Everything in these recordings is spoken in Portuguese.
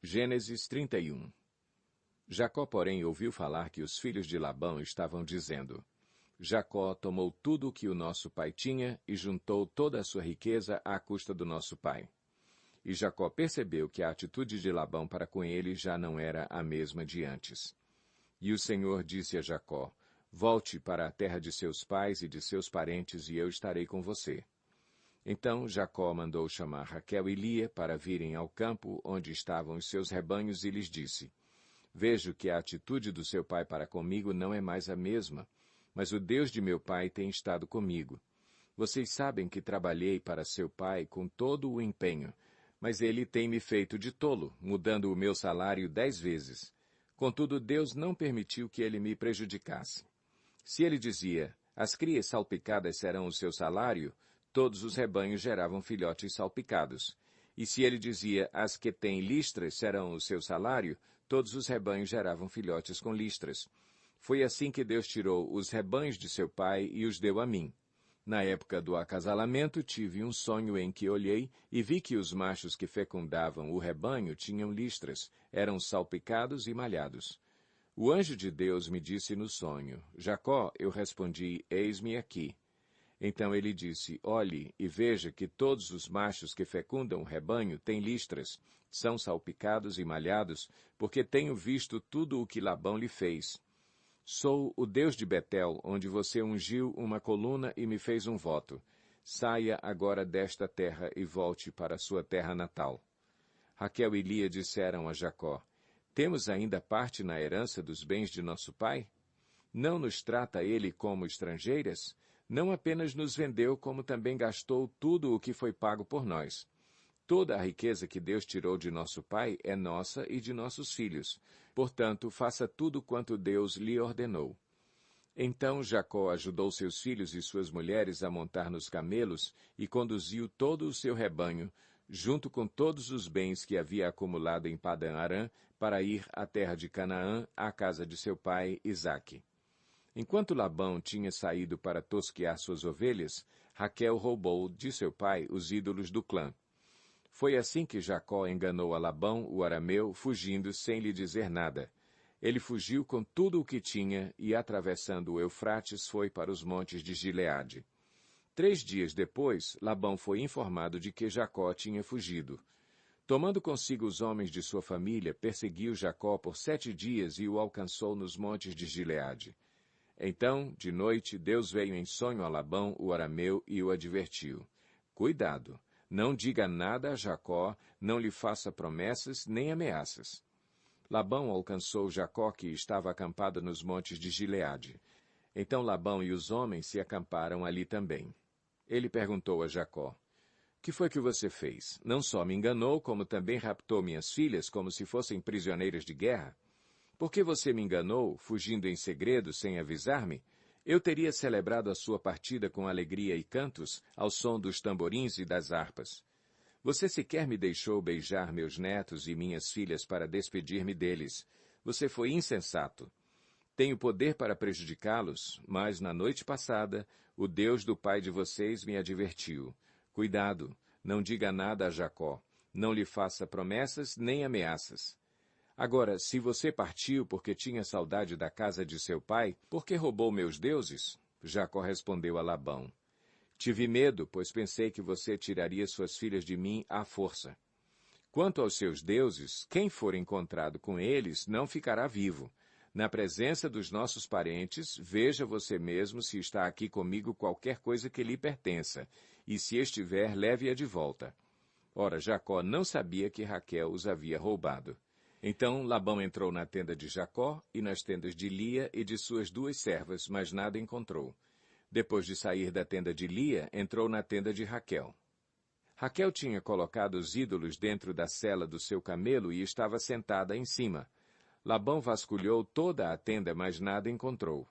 Gênesis 31. Jacó, porém, ouviu falar que os filhos de Labão estavam dizendo: Jacó tomou tudo o que o nosso pai tinha e juntou toda a sua riqueza à custa do nosso pai. E Jacó percebeu que a atitude de Labão para com ele já não era a mesma de antes. E o Senhor disse a Jacó: Volte para a terra de seus pais e de seus parentes, e eu estarei com você. Então Jacó mandou chamar Raquel e Lia para virem ao campo onde estavam os seus rebanhos e lhes disse: Vejo que a atitude do seu pai para comigo não é mais a mesma, mas o Deus de meu pai tem estado comigo. Vocês sabem que trabalhei para seu pai com todo o empenho, mas ele tem me feito de tolo, mudando o meu salário 10 vezes. Contudo, Deus não permitiu que ele me prejudicasse. Se ele dizia: As crias salpicadas serão o seu salário, todos os rebanhos geravam filhotes salpicados. E se ele dizia: As que têm listras serão o seu salário, todos os rebanhos geravam filhotes com listras. Foi assim que Deus tirou os rebanhos de seu pai e os deu a mim. Na época do acasalamento, tive um sonho em que olhei e vi que os machos que fecundavam o rebanho tinham listras, eram salpicados e malhados. O anjo de Deus me disse no sonho: Jacó, eu respondi: Eis-me aqui. Então ele disse: Olhe e veja que todos os machos que fecundam o rebanho têm listras, são salpicados e malhados, porque tenho visto tudo o que Labão lhe fez. Sou o Deus de Betel, onde você ungiu uma coluna e me fez um voto. Saia agora desta terra e volte para a sua terra natal. Raquel e Lia disseram a Jacó: Temos ainda parte na herança dos bens de nosso pai? Não nos trata ele como estrangeiras? Não apenas nos vendeu, como também gastou tudo o que foi pago por nós. Toda a riqueza que Deus tirou de nosso pai é nossa e de nossos filhos. Portanto, faça tudo quanto Deus lhe ordenou. Então Jacó ajudou seus filhos e suas mulheres a montar nos camelos e conduziu todo o seu rebanho, junto com todos os bens que havia acumulado em Padã-Arã, para ir à terra de Canaã, à casa de seu pai Isaque. Enquanto Labão tinha saído para tosquear suas ovelhas, Raquel roubou de seu pai os ídolos do clã. Foi assim que Jacó enganou a Labão, o arameu, fugindo sem lhe dizer nada. Ele fugiu com tudo o que tinha e, atravessando o Eufrates, foi para os montes de Gileade. 3 dias depois, Labão foi informado de que Jacó tinha fugido. Tomando consigo os homens de sua família, perseguiu Jacó por 7 dias e o alcançou nos montes de Gileade. Então, de noite, Deus veio em sonho a Labão, o arameu, e o advertiu: Cuidado! Não diga nada a Jacó, não lhe faça promessas nem ameaças. Labão alcançou Jacó, que estava acampado nos montes de Gileade. Então Labão e os homens se acamparam ali também. Ele perguntou a Jacó: Que foi que você fez? Não só me enganou, como também raptou minhas filhas como se fossem prisioneiras de guerra? Por que você me enganou, fugindo em segredo, sem avisar-me? Eu teria celebrado a sua partida com alegria e cantos, ao som dos tamborins e das harpas. Você sequer me deixou beijar meus netos e minhas filhas para despedir-me deles. Você foi insensato. Tenho poder para prejudicá-los, mas na noite passada, o Deus do pai de vocês me advertiu. Cuidado, não diga nada a Jacó. Não lhe faça promessas nem ameaças. Agora, se você partiu porque tinha saudade da casa de seu pai, por que roubou meus deuses? Jacó respondeu a Labão: Tive medo, pois pensei que você tiraria suas filhas de mim à força. Quanto aos seus deuses, quem for encontrado com eles não ficará vivo. Na presença dos nossos parentes, veja você mesmo se está aqui comigo qualquer coisa que lhe pertença, e se estiver, leve-a de volta. Ora, Jacó não sabia que Raquel os havia roubado. Então Labão entrou na tenda de Jacó e nas tendas de Lia e de suas 2 servas, mas nada encontrou. Depois de sair da tenda de Lia, entrou na tenda de Raquel. Raquel tinha colocado os ídolos dentro da sela do seu camelo e estava sentada em cima. Labão vasculhou toda a tenda, mas nada encontrou.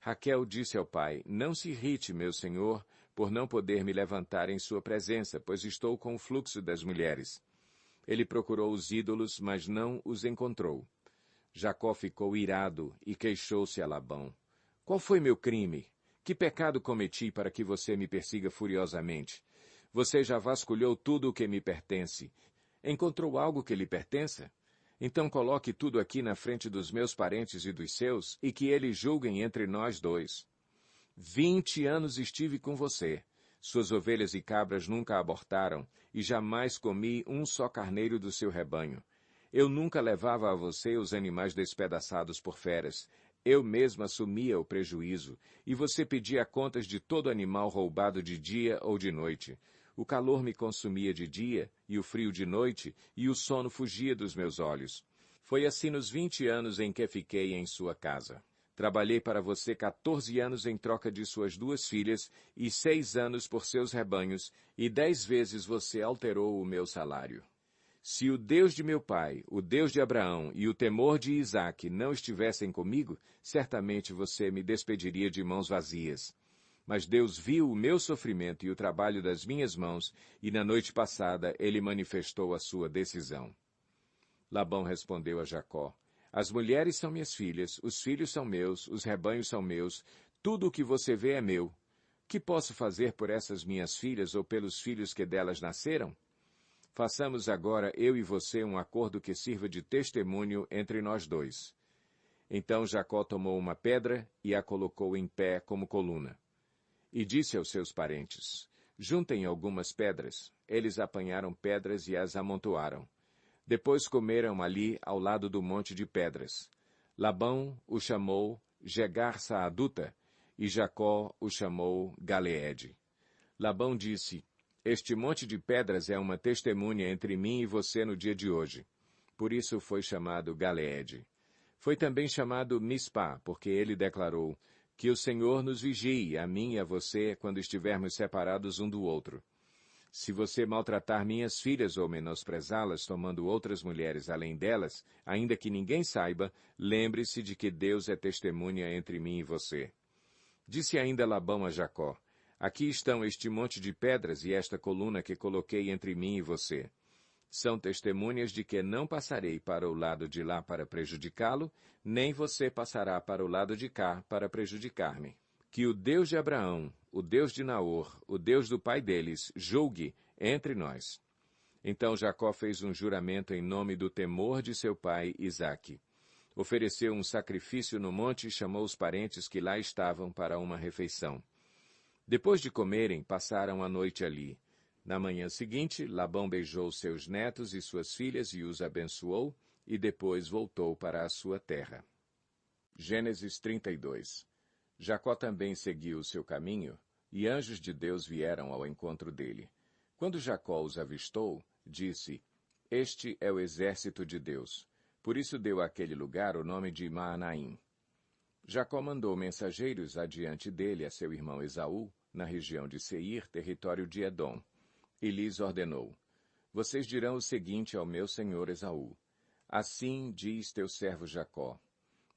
Raquel disse ao pai: Não se irrite, meu senhor, por não poder me levantar em sua presença, pois estou com o fluxo das mulheres. Ele procurou os ídolos, mas não os encontrou. Jacó ficou irado e queixou-se a Labão: Qual foi meu crime? Que pecado cometi para que você me persiga furiosamente? Você já vasculhou tudo o que me pertence. Encontrou algo que lhe pertença? Então coloque tudo aqui na frente dos meus parentes e dos seus, e que eles julguem entre nós dois. 20 anos estive com você. Suas ovelhas e cabras nunca abortaram, e jamais comi um só carneiro do seu rebanho. Eu nunca levava a você os animais despedaçados por feras. Eu mesmo assumia o prejuízo, e você pedia contas de todo animal roubado de dia ou de noite. O calor me consumia de dia, e o frio de noite, e o sono fugia dos meus olhos. Foi assim nos 20 anos em que fiquei em sua casa. Trabalhei para você 14 anos em troca de suas 2 filhas e 6 anos por seus rebanhos, e 10 vezes você alterou o meu salário. Se o Deus de meu pai, o Deus de Abraão e o temor de Isaque não estivessem comigo, certamente você me despediria de mãos vazias. Mas Deus viu o meu sofrimento e o trabalho das minhas mãos, e na noite passada ele manifestou a sua decisão. Labão respondeu a Jacó: As mulheres são minhas filhas, os filhos são meus, os rebanhos são meus, tudo o que você vê é meu. Que posso fazer por essas minhas filhas ou pelos filhos que delas nasceram? Façamos agora eu e você um acordo que sirva de testemunho entre nós dois. Então Jacó tomou uma pedra e a colocou em pé como coluna. E disse aos seus parentes: Juntem algumas pedras. Eles apanharam pedras e as amontoaram. Depois comeram ali ao lado do monte de pedras. Labão o chamou Jegar-Saaduta, e Jacó o chamou Galeede. Labão disse: Este monte de pedras é uma testemunha entre mim e você no dia de hoje. Por isso foi chamado Galeede. Foi também chamado Mispá, porque ele declarou: Que o Senhor nos vigie, a mim e a você, quando estivermos separados um do outro. Se você maltratar minhas filhas ou menosprezá-las, tomando outras mulheres além delas, ainda que ninguém saiba, lembre-se de que Deus é testemunha entre mim e você. Disse ainda Labão a Jacó: Aqui estão este monte de pedras e esta coluna que coloquei entre mim e você. São testemunhas de que não passarei para o lado de lá para prejudicá-lo, nem você passará para o lado de cá para prejudicar-me. Que o Deus de Abraão, o Deus de Naor, o Deus do pai deles, julgue entre nós. Então Jacó fez um juramento em nome do temor de seu pai Isaque. Ofereceu um sacrifício no monte e chamou os parentes que lá estavam para uma refeição. Depois de comerem, passaram a noite ali. Na manhã seguinte, Labão beijou seus netos e suas filhas e os abençoou, e depois voltou para a sua terra. Gênesis 32. Jacó também seguiu o seu caminho, e anjos de Deus vieram ao encontro dele. Quando Jacó os avistou, disse: Este é o exército de Deus. Por isso deu àquele lugar o nome de Maanaim. Jacó mandou mensageiros adiante dele a seu irmão Esaú, na região de Seir, território de Edom. E lhes ordenou: Vocês dirão o seguinte ao meu senhor Esaú: Assim diz teu servo Jacó: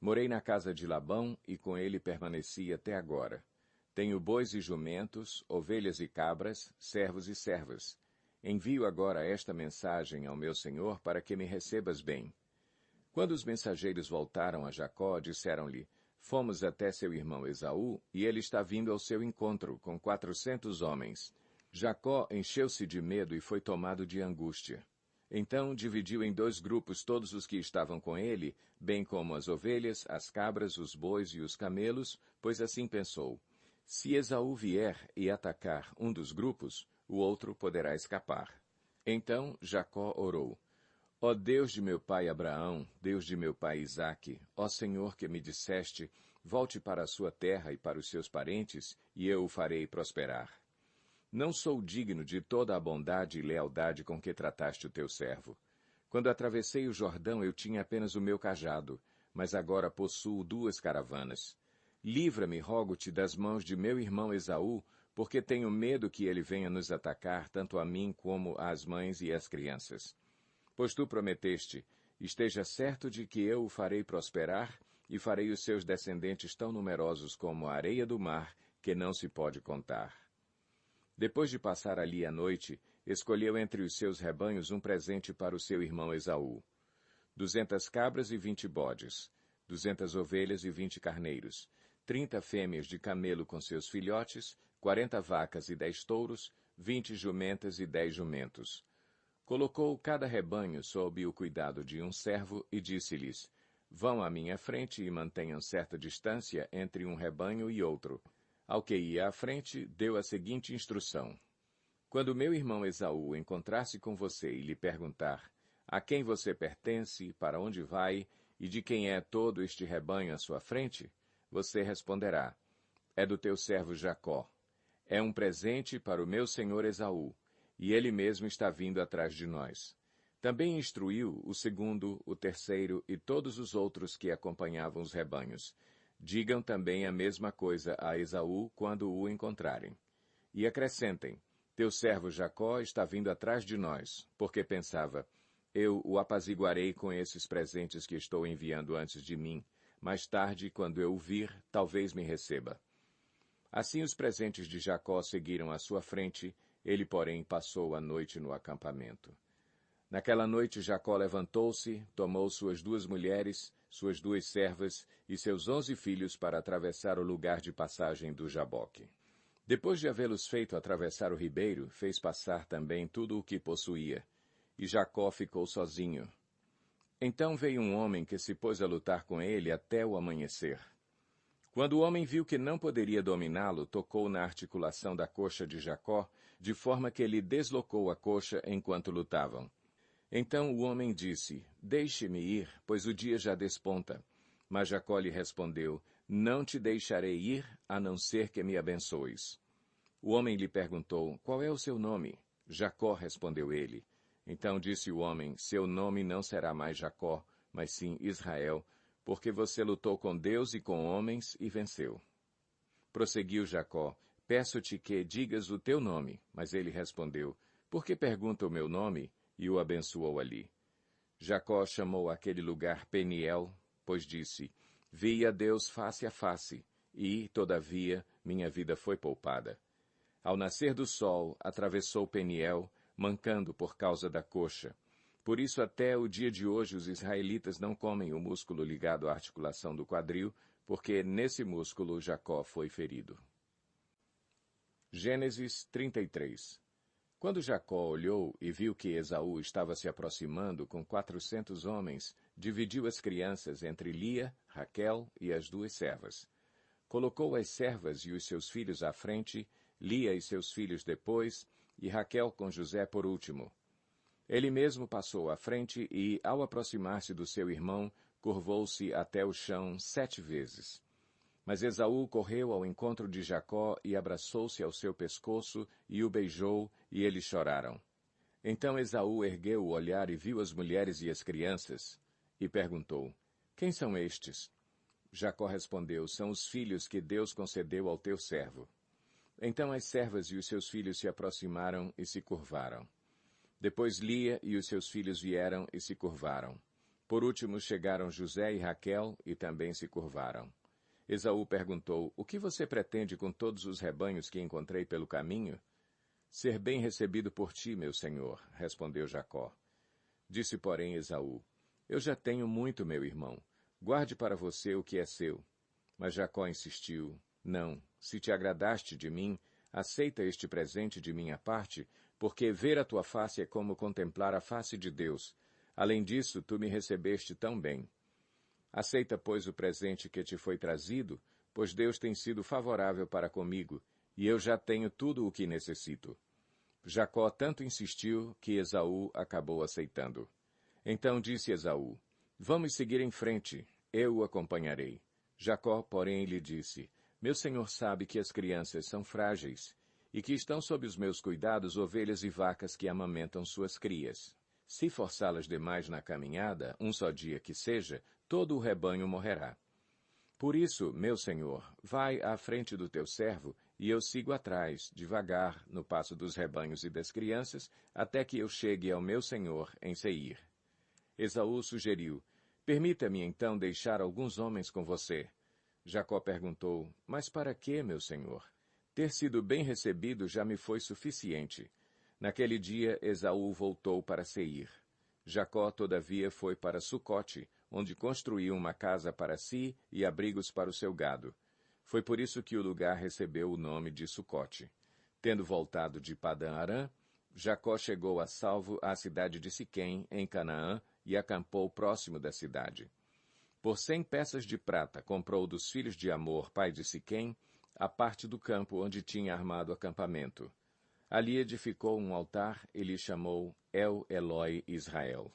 Morei na casa de Labão e com ele permaneci até agora. Tenho bois e jumentos, ovelhas e cabras, servos e servas. Envio agora esta mensagem ao meu senhor para que me recebas bem. Quando os mensageiros voltaram a Jacó, disseram-lhe: Fomos até seu irmão Esaú, e ele está vindo ao seu encontro, com 400 homens. Jacó encheu-se de medo e foi tomado de angústia. Então dividiu em 2 grupos todos os que estavam com ele, bem como as ovelhas, as cabras, os bois e os camelos, pois assim pensou: se Esaú vier e atacar um dos grupos, o outro poderá escapar. Então Jacó orou: Ó Deus de meu pai Abraão, Deus de meu pai Isaque, ó Senhor que me disseste: volte para a sua terra e para os seus parentes, e eu o farei prosperar. Não sou digno de toda a bondade e lealdade com que trataste o teu servo. Quando atravessei o Jordão, eu tinha apenas o meu cajado, mas agora possuo 2 caravanas. Livra-me, rogo-te, das mãos de meu irmão Esaú, porque tenho medo que ele venha nos atacar, tanto a mim como às mães e às crianças. Pois tu prometeste: esteja certo de que eu o farei prosperar, e farei os seus descendentes tão numerosos como a areia do mar, que não se pode contar. Depois de passar ali a noite, escolheu entre os seus rebanhos um presente para o seu irmão Esaú: 200 cabras e 20 bodes, 200 ovelhas e 20 carneiros, 30 fêmeas de camelo com seus filhotes, 40 vacas e 10 touros, 20 jumentas e 10 jumentos. colocou cada rebanho sob o cuidado de um servo e disse-lhes: Vão à minha frente e mantenham certa distância entre um rebanho e outro. Ao que ia à frente, deu a seguinte instrução: Quando meu irmão Esaú encontrar-se com você e lhe perguntar: A quem você pertence, para onde vai, e de quem é todo este rebanho à sua frente? Você responderá: É do teu servo Jacó. É um presente para o meu senhor Esaú, e ele mesmo está vindo atrás de nós. Também instruiu o segundo, o terceiro e todos os outros que acompanhavam os rebanhos. Digam também a mesma coisa a Esaú quando o encontrarem. E acrescentem: Teu servo Jacó está vindo atrás de nós, porque pensava: Eu o apaziguarei com esses presentes que estou enviando antes de mim. Mais tarde, quando eu o vir, talvez me receba. Assim os presentes de Jacó seguiram à sua frente, ele, porém, passou a noite no acampamento. Naquela noite Jacó levantou-se, tomou suas 2 mulheres, suas 2 servas e seus 11 filhos para atravessar o lugar de passagem do Jaboque. Depois de havê-los feito atravessar o ribeiro, fez passar também tudo o que possuía, e Jacó ficou sozinho. Então veio um homem que se pôs a lutar com ele até o amanhecer. Quando o homem viu que não poderia dominá-lo, tocou na articulação da coxa de Jacó, de forma que ele deslocou a coxa enquanto lutavam. Então o homem disse: Deixe-me ir, pois o dia já desponta. Mas Jacó lhe respondeu: Não te deixarei ir, a não ser que me abençoes. O homem lhe perguntou: Qual é o seu nome? Jacó, respondeu ele. Então disse o homem: Seu nome não será mais Jacó, mas sim Israel, porque você lutou com Deus e com homens e venceu. Prosseguiu Jacó: Peço-te que digas o teu nome. Mas ele respondeu: Por que pergunta o meu nome? E o abençoou ali. Jacó chamou aquele lugar Peniel, pois disse: Vi a Deus face a face, e, todavia, minha vida foi poupada. Ao nascer do sol, atravessou Peniel, mancando por causa da coxa. Por isso, até o dia de hoje, os israelitas não comem o músculo ligado à articulação do quadril, porque nesse músculo Jacó foi ferido. Gênesis 33. Quando Jacó olhou e viu que Esaú estava se aproximando com 400 homens, dividiu as crianças entre Lia, Raquel e as 2 servas. Colocou as servas e os seus filhos à frente, Lia e seus filhos depois, e Raquel com José por último. Ele mesmo passou à frente e, ao aproximar-se do seu irmão, curvou-se até o chão 7 vezes. Mas Esaú correu ao encontro de Jacó e abraçou-se ao seu pescoço e o beijou, e eles choraram. Então Esaú ergueu o olhar e viu as mulheres e as crianças, e perguntou: Quem são estes? Jacó respondeu: São os filhos que Deus concedeu ao teu servo. Então as servas e os seus filhos se aproximaram e se curvaram. Depois Lia e os seus filhos vieram e se curvaram. Por último chegaram José e Raquel e também se curvaram. Esaú perguntou: O que você pretende com todos os rebanhos que encontrei pelo caminho? Ser bem recebido por ti, meu senhor, respondeu Jacó. Disse, porém, Esaú: Eu já tenho muito, meu irmão. Guarde para você o que é seu. Mas Jacó insistiu: Não, se te agradaste de mim, aceita este presente de minha parte, porque ver a tua face é como contemplar a face de Deus. Além disso, tu me recebeste tão bem. Aceita, pois, o presente que te foi trazido, pois Deus tem sido favorável para comigo, e eu já tenho tudo o que necessito. Jacó tanto insistiu que Esaú acabou aceitando. Então disse Esaú: Vamos seguir em frente, eu o acompanharei. Jacó, porém, lhe disse: Meu senhor sabe que as crianças são frágeis, e que estão sob os meus cuidados ovelhas e vacas que amamentam suas crias. Se forçá-las demais na caminhada, um só dia que seja, todo o rebanho morrerá. Por isso, meu senhor, vai à frente do teu servo, e eu sigo atrás, devagar, no passo dos rebanhos e das crianças, até que eu chegue ao meu senhor em Seir. Esaú sugeriu: Permita-me então deixar alguns homens com você. Jacó perguntou: Mas para quê, meu senhor? Ter sido bem recebido já me foi suficiente. Naquele dia, Esaú voltou para Seir. Jacó, todavia, foi para Sucote, onde construiu uma casa para si e abrigos para o seu gado. Foi por isso que o lugar recebeu o nome de Sucote. Tendo voltado de Padã Arã, Jacó chegou a salvo à cidade de Siquém, em Canaã, e acampou próximo da cidade. Por 100 peças de prata comprou dos filhos de Amor, pai de Siquém, a parte do campo onde tinha armado acampamento. Ali edificou um altar e lhe chamou El Eloi Israel.